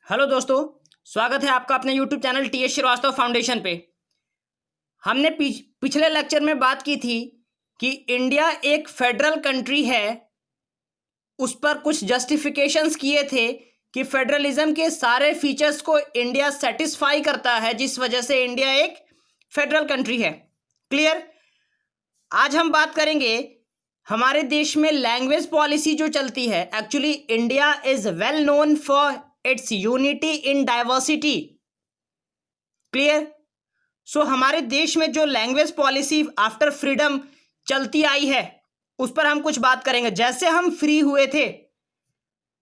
Hello दोस्तों, स्वागत है आपका अपने YouTube channel T S. Srivastava foundation पे। हमने पिछले लेक्चर में बात की थी कि इंडिया एक फेडरल कंट्री है। उस पर कुछ जस्टिफिकेशंस किए थे कि फेडरलिज्म के सारे फीचर्स को इंडिया सेटिस्फाई करता है, जिस वजह से इंडिया एक फेडरल कंट्री है। क्लियर? आज हम बात करेंगे हमारे देश में लैंग्वेज पॉलिसी जो चलती है। Actually India is well known for its unity in diversity. Clear? So हमारे देश में जो लैंग्वेज पॉलिसी आफ्टर फ्रीडम चलती आई है उस पर हम कुछ बात करेंगे। जैसे हम फ्री हुए थे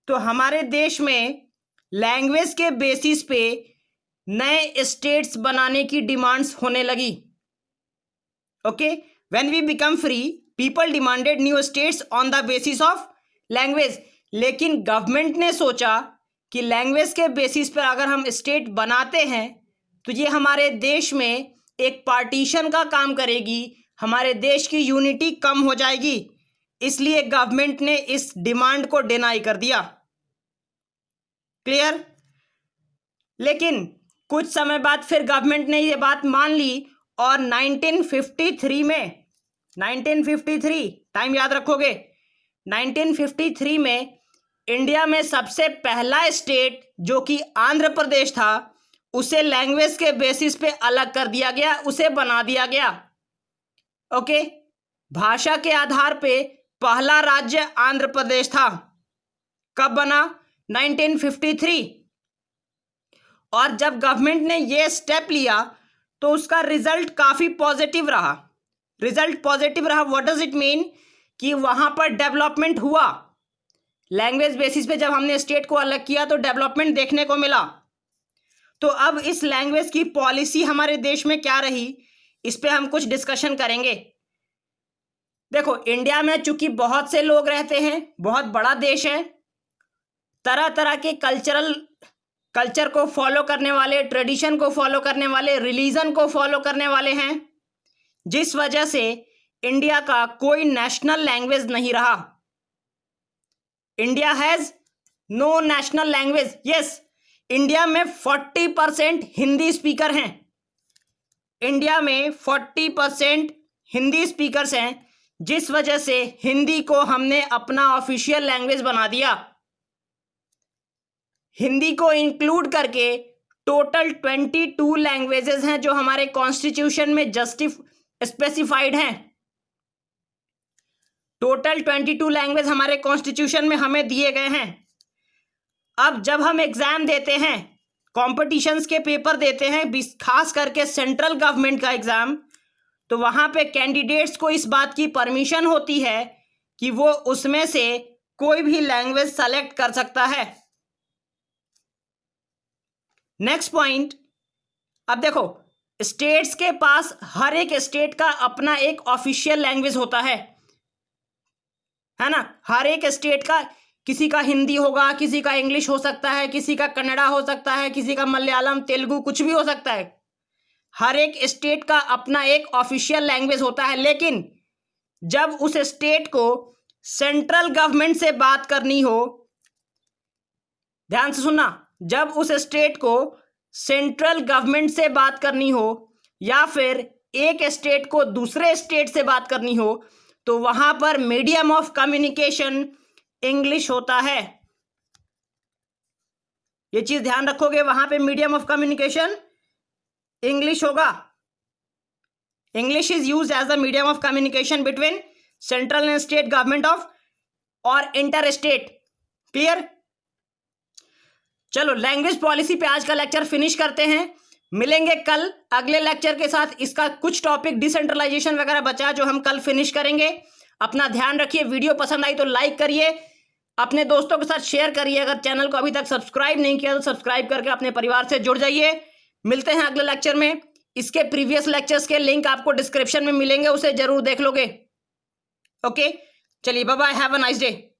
तो हमारे देश में लैंग्वेज के बेसिस पे नए स्टेट्स बनाने की डिमांड्स होने लगी। Okay, when we become free people demanded new states on the basis of language. लेकिन गवर्नमेंट ने सोचा कि लैंग्वेज के बेसिस पर अगर हम स्टेट बनाते हैं तो ये हमारे देश में एक पार्टीशन का काम करेगी, हमारे देश की यूनिटी कम हो जाएगी। इसलिए गवर्नमेंट ने इस डिमांड को डिनाई कर दिया। क्लियर? लेकिन कुछ समय बाद फिर गवर्नमेंट ने ये बात मान ली और 1953 में 1953 टाइम याद रखोगे, 1953 में इंडिया में सबसे पहला स्टेट जो कि आंध्र प्रदेश था उसे लैंग्वेज के बेसिस पे अलग कर दिया गया, उसे बना दिया गया। ओके, भाषा के आधार पे पहला राज्य आंध्र प्रदेश था। कब बना? 1953। और जब गवर्नमेंट ने ये स्टेप लिया तो उसका रिजल्ट काफ़ी पॉजिटिव रहा। रिजल्ट पॉजिटिव रहा, व्हाट डज इट मीन? कि वहाँ पर डेवलपमेंट हुआ। लैंग्वेज बेसिस पे जब हमने स्टेट को अलग किया तो डेवलपमेंट देखने को मिला। तो अब इस लैंग्वेज की पॉलिसी हमारे देश में क्या रही, इस पे हम कुछ डिस्कशन करेंगे। देखो, इंडिया में चूंकि बहुत से लोग रहते हैं, बहुत बड़ा देश है, तरह तरह के कल्चर को फॉलो करने वाले, ट्रेडिशन को फॉलो करने वाले, रिलीजन को फॉलो करने वाले हैं, जिस वजह से इंडिया का कोई नेशनल लैंग्वेज नहीं रहा। India has no national language. Yes, India में 40% हिंदी स्पीकर हैं। इंडिया में 40% हिंदी स्पीकर्स हैं, जिस वजह से हिंदी को हमने अपना ऑफिशियल लैंग्वेज बना दिया। हिंदी को इंक्लूड करके टोटल 22 लैंग्वेजेस हैं जो हमारे कॉन्स्टिट्यूशन में स्पेसिफाइड हैं। टोटल 22 लैंग्वेज हमारे कॉन्स्टिट्यूशन में हमें दिए गए हैं। अब जब हम एग्जाम देते हैं, कॉम्पिटिशन्स के पेपर देते हैं, खास करके सेंट्रल गवर्नमेंट का एग्जाम, तो वहां पे कैंडिडेट्स को इस बात की परमिशन होती है कि वो उसमें से कोई भी लैंग्वेज सेलेक्ट कर सकता है। नेक्स्ट पॉइंट, अब देखो, स्टेट्स के पास हर एक स्टेट का अपना एक ऑफिशियल लैंग्वेज होता है ना। हर एक स्टेट का, किसी का हिंदी होगा, किसी का इंग्लिश हो सकता है, किसी का कन्नड़ा हो सकता है, किसी का मलयालम, तेलुगु, कुछ भी हो सकता है। हर एक स्टेट का अपना एक ऑफिशियल लैंग्वेज होता है। लेकिन जब उस स्टेट को सेंट्रल गवर्नमेंट से बात करनी हो, ध्यान से सुनना, जब उस स्टेट को सेंट्रल गवर्नमेंट से बात करनी हो या फिर एक स्टेट को दूसरे स्टेट से बात करनी हो, तो वहां पर मीडियम ऑफ कम्युनिकेशन इंग्लिश होता है। ये चीज ध्यान रखोगे, वहां पे मीडियम ऑफ कम्युनिकेशन इंग्लिश होगा। English is used as the medium of communication between central and state government of और इंटर स्टेट। क्लियर? चलो, लैंग्वेज पॉलिसी पे आज का लेक्चर फिनिश करते हैं। मिलेंगे कल अगले लेक्चर के साथ। इसका कुछ टॉपिक डिसेंट्रलाइजेशन वगैरह बचा है जो हम कल फिनिश करेंगे। अपना ध्यान रखिए। वीडियो पसंद आई तो लाइक करिए, अपने दोस्तों के साथ शेयर करिए। अगर चैनल को अभी तक सब्सक्राइब नहीं किया तो सब्सक्राइब करके अपने परिवार से जुड़ जाइए। मिलते हैं अगले लेक्चर में। इसके प्रीवियस लेक्चर्स के लिंक आपको डिस्क्रिप्शन में मिलेंगे, उसे जरूर देख लोगे। ओके, चलिए, bye bye, have a nice day.